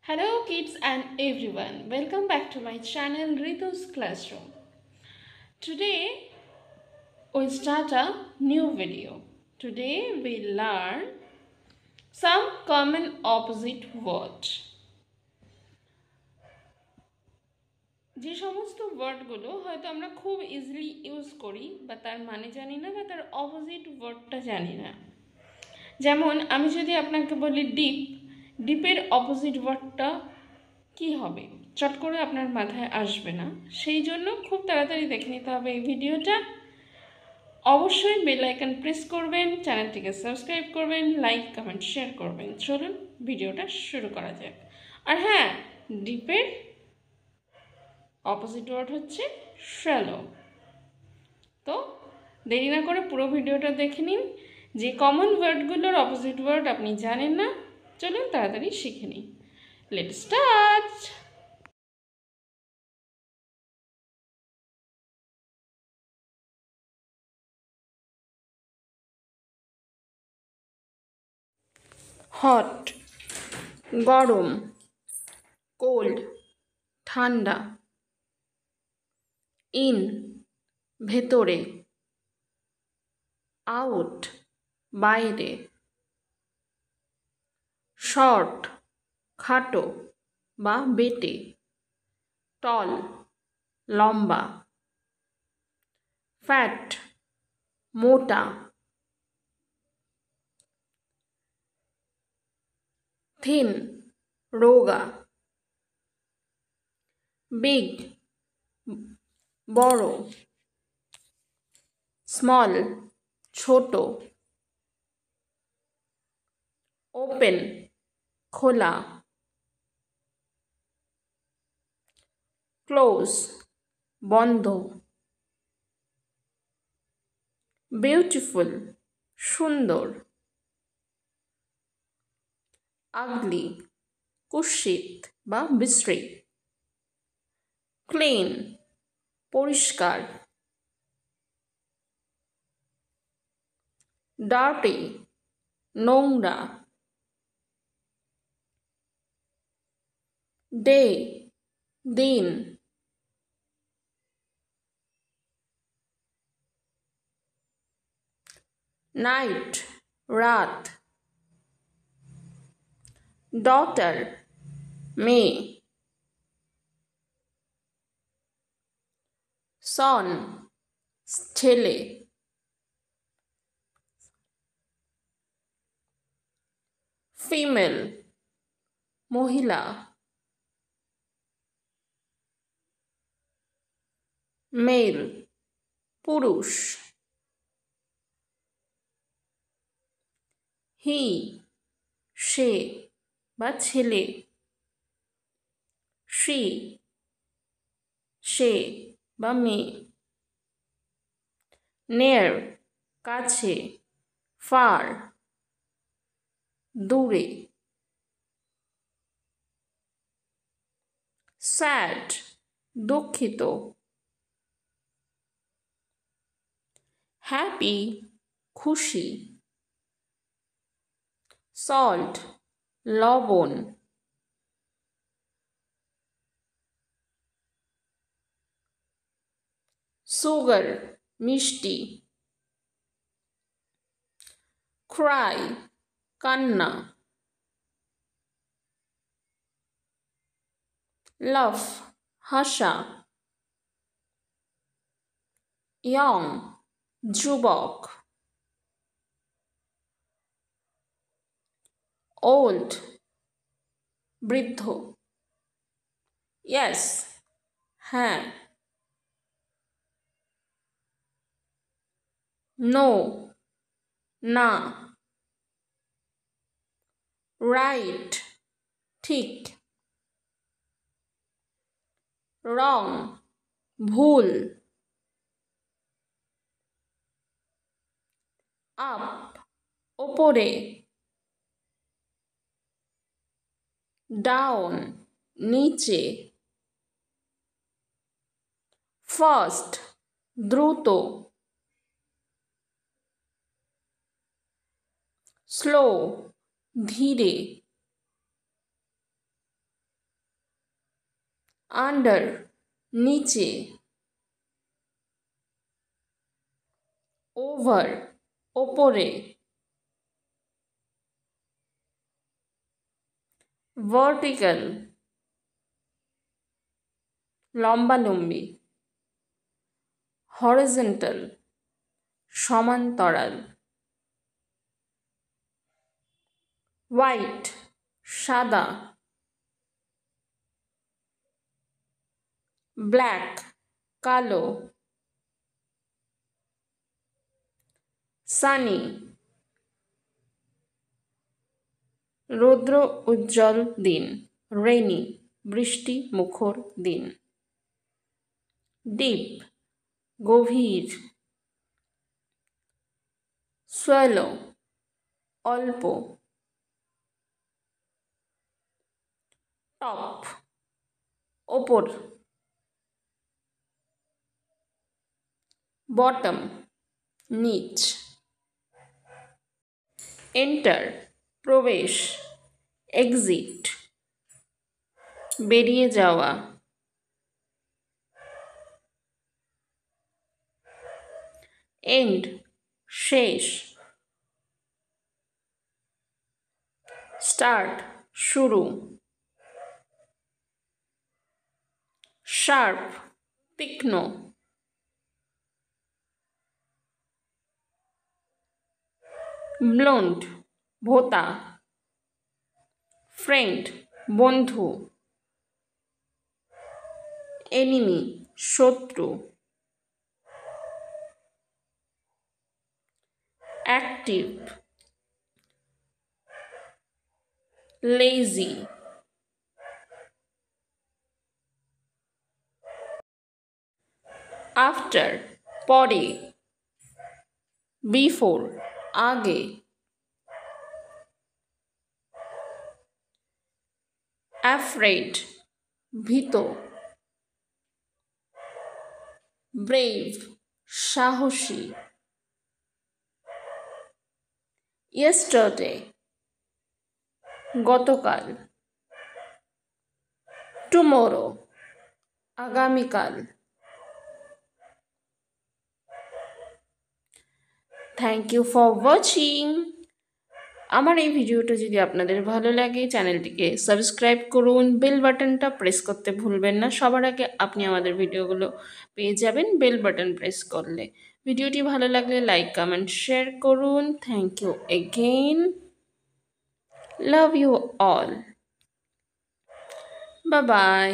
Hello kids and everyone, welcome back to my channel Ritu's Classroom. Today we start a new video. Today we learn some common opposite word. যে সমস্ত ওয়ার্ডগুলো হয়তো আমরা খুব easily use করি বা তার মানে জানি না বা তার অপোজিট ওয়ার্ডটা জানি না। যেমন আমি যদি আপনাকে বলি ডিপ, ডিপের অপোজিট ওয়ার্ডটা কি হবে চট করে আপনার মাথায় আসবে না, সেই জন্য খুব তাড়াতাড়ি দেখে নিতে হবে এই ভিডিওটা। অবশ্যই বেল আইকন প্রেস করবেন, চ্যানেলটিকে সাবস্ক্রাইব করবেন, লাইক কমেন্ট শেয়ার করবেন। চলুন ভিডিওটা শুরু করা যাক। আর হ্যাঁ, ডিপের অপোজিট ওয়ার্ড হচ্ছে শ্যালো। তো দেরি না করে পুরো ভিডিওটা দেখে নিন। যে কমন ওয়ার্ডগুলোর অপোজিট ওয়ার্ড আপনি জানেন না, চলুন তাড়াতাড়ি শিখে নিন। Let's start. হট গরম, কোল্ড ঠান্ডা, ইন ভেতরে, আউট বাইরে, শর্ট খাটো বা বেটে, টল লম্বা, ফ্যাট মোটা, থিন রোগা, বিগ বড়, স্মল ছোট, ওপেন খোলা, ক্লোজ বন্ধ, বিউটিফুল সুন্দর, আগলি কুৎসিত বা বিশ্রী, ক্লিন পরিষ্কার, ডার্টি নোংরা, ডে দিন, নাইট রাত, ডটার মেয়ে, সন ছেলে, ফিমেল মহিলা, মেল পুরুষ, হি সে বা ছেলে, শি সে বা মেয়ে, নেয়ার কাছে, ফার দূরে, স্যাড দুঃখিত, হ্যাপি খুশি, সল্ট লবণ, সুগার মিষ্টি, ক্রাই কান্না, লাভ হাসা, ইয়ং যুবক, ওল্ড বৃদ্ধ, ইয়েস হ্যাঁ, নো না, রাইট ঠিক, রং ভুল, আপ ওপরে, ডাউন নিচে, ফাস্ট দ্রুত, স্লো ধীরে, আন্ডার নিচে, ওভার ওপরে, ভার্টিক্যাল লম্বালম্বি, হরিজন্টাল সমান্তরাল, হোয়াইট সাদা, ব্ল্যাক কালো, সানি রৌদ্র উজ্জ্বল দিন, রেনি বৃষ্টি মুখর দিন, ডিপ গভীর, সোয়েলো অল্প, টপ ওপর, বটম নিচ, এন্টার প্রবেশ, এক্সিট বেরিয়ে যাওয়া, এন্ড শেষ, স্টার্ট শুরু, শার্প তীক্ষ্ণ, ব্লন্ড ভোঁতা, ফ্রেন্ড বন্ধু, এনিমি শত্রু, অ্যাক্টিভ, লেজি, আফটার পরে, বিফোর আগে, অ্যাফ্রেড ভীত, ব্রেভ সাহসী, ইয়েস্টারডে গতকাল, টুমোরো আগামীকাল। Thank you for watching. আমার এই ভিডিওটা যদি আপনাদের ভালো লাগে চ্যানেলটিকে সাবস্ক্রাইব করুন, বেল বাটনটা প্রেস করতে ভুলবেন না। সবার আগে আপনি আমাদের ভিডিওগুলো পেয়ে যাবেন বেল বাটন প্রেস করলে। ভিডিওটি ভালো লাগলে লাইক কমেন্ট শেয়ার করুন। Thank you again. Love you all. Bye by.